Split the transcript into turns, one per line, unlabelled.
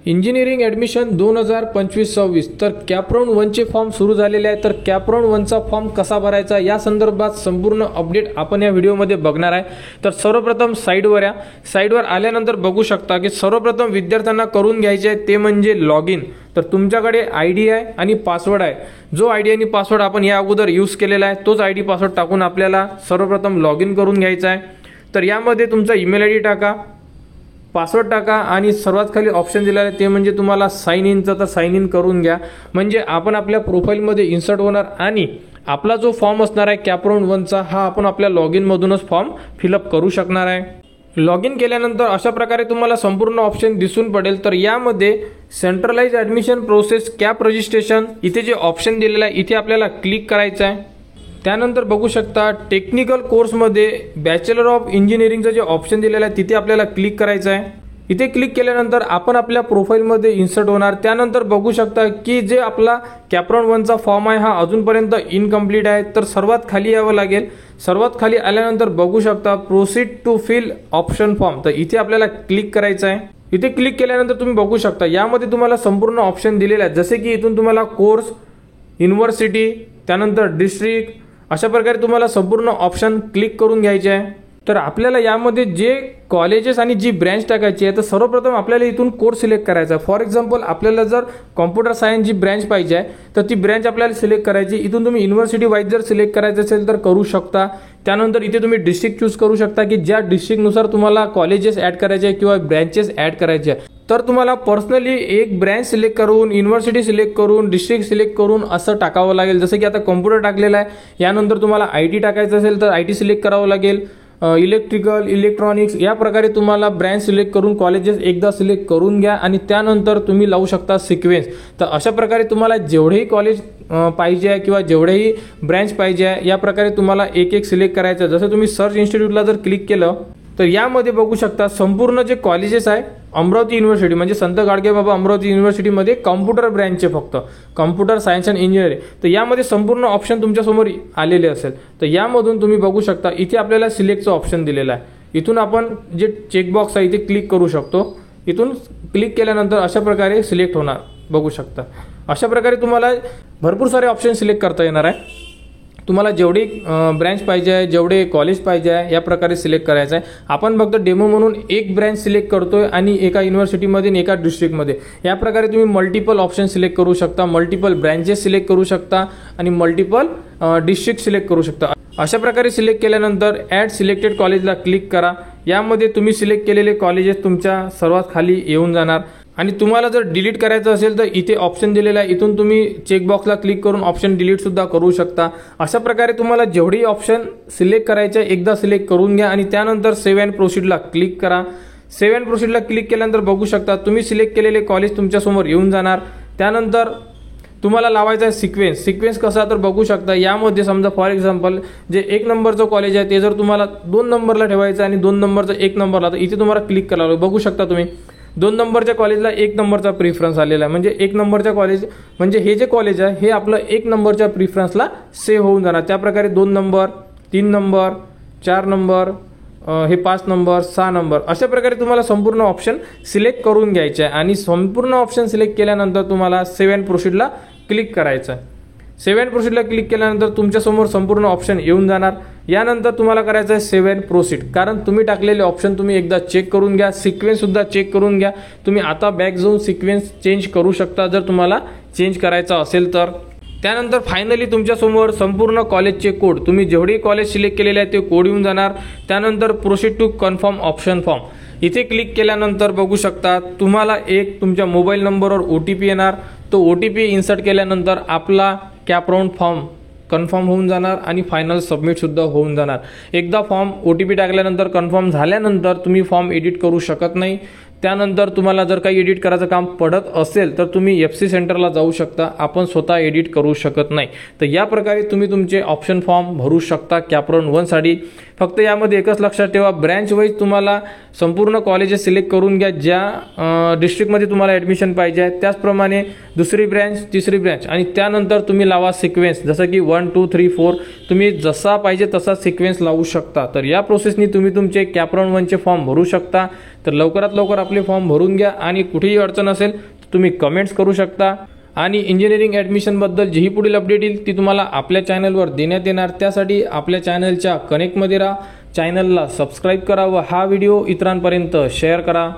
Engineering admission 2025-26 तर कॅपराऊंड 1चे form सुरू झालेले आहे। तर कॅपराऊंड 1चा फॉर्म कसा भरायचा या संदर्भात संपूर्ण अपडेट आपण या व्हिडिओमध्ये बघणार आहे। तर सर्वप्रथम साईडवर आल्यानंतर बघू शकता की सर्वप्रथम विद्यार्थ्यांना करून घ्यायचे आहे ते म्हणजे लॉग इन। तर तुमच्याकडे आयडी आहे आणि पासवर्ड आहे। जो आयडी आणि पासवर्ड आपण या अगोदर यूज केलेला आहे तोच आयडी पासवर्ड टाकून आपल्याला सर्वप्रथम लॉग इन करून घ्यायचा आहे। तर यामध्ये तुमचा ईमेल आयडी टाका, पासवर्ड टाका आणि सर्वात खाली ऑप्शन दिलेला आहे ते म्हणजे तुम्हाला साइन इनचं, तर साइन इन करून घ्या म्हणजे आपण आपल्या प्रोफाईलमध्ये इन्सर्ट होणार आणि आपला जो फॉर्म असणार आहे कॅपराऊंड 1चा हा आपण आपल्या लॉग इन मधूनच फॉर्म फिलअप करू शकणार आहे। लॉग इन केल्यानंतर अशा प्रकारे तुम्हाला संपूर्ण ऑप्शन दिसून पडेल। तर यामध्ये centralize admission process CAP registration इथे जे ऑप्शन दिलेलं आहे इथे आपल्याला क्लिक करायचं आहे। त्यानंतर बघू शकता टेक्निकल कोर्समध्ये बॅचलर ऑफ इंजिनिअरिंगचं जे ऑप्शन दिलेलं आहे तिथे आपल्याला क्लिक करायचं आहे। इथे क्लिक केल्यानंतर आपण आपल्या प्रोफाईलमध्ये इन्सर्ट होणार। त्यानंतर बघू शकता की जे आपला कॅपराऊंड 1चा फॉर्म आहे हा अजूनपर्यंत इनकम्प्लीट आहे। तर सर्वात खाली यावं लागेल। सर्वात खाली आल्यानंतर बघू शकता proceed to fill option form, तर इथे आपल्याला क्लिक करायचं आहे। इथे क्लिक केल्यानंतर तुम्ही बघू शकता यामध्ये तुम्हाला संपूर्ण ऑप्शन दिलेले आहेत, जसे की इथून तुम्हाला कोर्स, युनिव्हर्सिटी, त्यानंतर डिस्ट्रिक्ट अशा प्रकारे तुम्हाला संपूर्ण ऑप्शन क्लिक करून घ्यायचे आहे। तर आपल्याला यामध्ये जे कॉलेजेस आणि जी ब्रँच टाकायची आहे तर सर्वप्रथम आपल्याला इथून कोर्स सिलेक्ट करायचा आहे। फॉर एक्झाम्पल आपल्याला जर कॉम्प्युटर सायन्स जी ब्रँच पाहिजे आहे तर ती ब्रँच आपल्याला सिलेक्ट करायची। इथून तुम्ही युनिव्हर्सिटी वाईज जर सिलेक्ट करायचं असेल तर करू शकता। त्यानंतर इथे तुम्ही डिस्ट्रिक्ट चूज करू शकता की ज्या डिस्ट्रिक्टनुसार तुम्हाला कॉलेजेस ॲड करायचे आहे किंवा ब्रँचेस ॲड करायचे आहे। तर तुम्हाला पर्सनली एक ब्रँच सिलेक्ट करून, युनिव्हर्सिटी सिलेक्ट करून, डिस्ट्रिक्ट सिलेक्ट करून असं टाकावं लागेल। जसं की आता कॉम्प्युटर टाकलेला आहे, यानंतर तुम्हाला IT टाकायचं असेल तर IT सिलेक्ट करावं लागेल, इलेक्ट्रिकल, इलेक्ट्रॉनिक्स या प्रकारे तुम्हाला ब्रँच सिलेक्ट करून कॉलेजेस एकदा सिलेक्ट करून घ्या आणि त्यानंतर तुम्ही लावू शकता सिक्वेन्स। तर अशा प्रकारे तुम्हाला जेवढेही कॉलेज पाहिजे आहे किंवा जेवढेही ब्रँच पाहिजे आहे या प्रकारे तुम्हाला एक एक सिलेक्ट करायचं। जसं तुम्ही सर्च इन्स्टिट्यूटला जर क्लिक केलं तर यामध्ये बघू शकता संपूर्ण जे कॉलेजेस आहे अमरावती युनिव्हर्सिटी म्हणजे संत गाडगेबाबा अमरावती युनिव्हर्सिटीमध्ये कॉम्प्युटर ब्रँचचे फक्त कॉम्प्युटर सायन्स अँड इंजिनिअरिंग, तर यामध्ये संपूर्ण ऑप्शन तुमच्यासमोर आलेले असेल। तर यामधून तुम्ही बघू शकता इथे आपल्याला सिलेक्टचं ऑप्शन दिलेलं आहे। इथून आपण जे चेकबॉक्स आहे इथे क्लिक करू शकतो। इथून क्लिक केल्यानंतर अशा प्रकारे सिलेक्ट होणार, बघू शकता। अशा प्रकारे तुम्हाला भरपूर सारे ऑप्शन सिलेक्ट करता येणार आहे। तुम्हाला जेवढी ब्रँच पाहिजे आहे, जेवढे कॉलेज पाहिजे आहे या प्रकारे सिलेक्ट करायचं आहे। आपण फक्त डेमो म्हणून एक ब्रँच सिलेक्ट करतोय आणि एका युनिव्हर्सिटीमध्ये एका डिस्ट्रिक्टमध्ये या प्रकारे तुम्ही मल्टिपल ऑप्शन सिलेक्ट करू शकता, मल्टिपल ब्रँचेस सिलेक्ट करू शकता आणि मल्टिपल डिस्ट्रिक्ट सिलेक्ट करू शकता। अशा प्रकारे सिलेक्ट केल्यानंतर ॲड सिलेक्टेड कॉलेजला क्लिक करा। यामध्ये तुम्ही सिलेक्ट केलेले कॉलेजेस तुमच्या सर्वात खाली येऊन जाणार आणि तुम्हाला जर डिलीट करायचं असेल तर इथे ऑप्शन दिलेला आहे, इथून तुम्ही चेकबॉक्सला क्लिक करून ऑप्शन डिलीट सुद्धा करू शकता। अशा प्रकारे तुम्हाला जेवढी ऑप्शन सिलेक्ट करायचे एकदा सिलेक्ट करून घ्या आणि त्यानंतर सेव्ह अँड प्रोसीडला क्लिक करा। सेव्ह अँड प्रोसीडला क्लिक केल्यानंतर बघू शकता तुम्ही सिलेक्ट केलेले कॉलेज तुमच्यासमोर येऊन जाणार। त्यानंतर तुम्हाला लावायचा आहे सिक्वेन्स कसा तर बघू शकता यामध्ये समजा फॉर एक्झाम्पल जे 1 नंबरचं कॉलेज आहे ते जर तुम्हाला 2 नंबरला ठेवायचं आणि 2 नंबरचं 1 नंबरला, तर इथे तुम्हाला क्लिक करावं लागेल। बघू शकता तुम्ही 2 नंबरच्या कॉलेजला 1 नंबरचा प्रिफरन्स आलेला आहे म्हणजे 1 नंबरच्या कॉलेज म्हणजे हे जे कॉलेज आहे हे आपलं 1 नंबरच्या प्रिफरन्सला सेव्ह होऊन जाणार। त्याप्रकारे 2 नंबर, 3 नंबर, 4 नंबर, हे 5 नंबर, 6 नंबर अशा प्रकारे तुम्हाला संपूर्ण ऑप्शन सिलेक्ट करून घ्यायचे आहे आणि संपूर्ण ऑप्शन सिलेक्ट केल्यानंतर तुम्हाला सेव्ह अँड प्रोसीडला क्लिक करायचं आहे। सेव्ह अँड प्रोसीडला क्लिक केल्यानंतर तुमच्यासमोर संपूर्ण ऑप्शन येऊन जाणार। यानंतर तुम्हाला करायचं आहे सेव्ह अँड प्रोसीड, कारण तुम्ही टाकलेले ऑप्शन तुम्ही एकदा चेक करून घ्या, सिक्वेन्स सुद्धा चेक करून घ्या। तुम्ही आता बॅक जाऊन सिक्वेन्स चेंज करू शकता जर तुम्हाला चेंज करायचा असेल तर। त्यानंतर फायनली तुमच्यासमोर संपूर्ण कॉलेजचे कोड, तुम्ही जेवढे कॉलेज सिलेक्ट केलेले आहे ते कोड येऊन जाणार। त्यानंतर proceed to confirm option form इथे क्लिक केल्यानंतर बघू शकता तुम्हाला एक तुमच्या मोबाईल नंबरवर OTP येणार। तो OTP इन्सर्ट केल्यानंतर आपला कॅपराऊंड फॉर्म कन्फर्म होऊन जाणार आणि फायनल सबमिट सुद्धा होऊन जाणार। एकदा फॉर्म OTP टाकल्यानंतर कन्फर्म झाल्यानंतर तुम्ही फॉर्म एडिट करू शकत नाही। त्यानंतर तुम्हाला जर काही एडिट करायचं काम पडत असेल तर तुम्ही FC सेंटरला जाऊ शकता, आपण स्वतः एडिट करू शकत नाही। तर या प्रकारे तुम्ही तुमचे ऑप्शन फॉर्म भरू शकता कॅपराऊंड 1 साठी। फक्त यामध्ये एकच लक्षात ठेवा, ब्रँच वाईज तुम्हाला संपूर्ण कॉलेजेस सिलेक्ट करून घ्या ज्या डिस्ट्रिक्टमध्ये तुम्हाला ॲडमिशन पाहिजे आहे. त्याचप्रमाणे दुसरी ब्रँच, तिसरी ब्रँच आणि त्यानंतर तुम्ही लावा सिक्वेन्स, जसं की 1 2 3 4 तुम्ही जसा पाहिजे तसा सिक्वेन्स लावू शकता. तर या प्रोसेसनी तुम्ही तुमचे कॅपराऊंड 1चे फॉर्म भरू शकता. तर लवकरात लवकर आपले फॉर्म भरून घ्या आणि कुठेही अडचण असेल तर तुम्ही कमेंट्स करू शकता. आणि इंजिनिअरिंग ॲडमिशनबद्दल जीही पुढील अपडेट येईल ती तुम्हाला आपल्या चॅनलवर देण्यात येणार. त्यासाठी आपल्या चॅनलच्या कनेक्टमध्ये राहा, चॅनलला सबस्क्राईब करा व हा व्हिडिओ इतरांपर्यंत शेअर करा.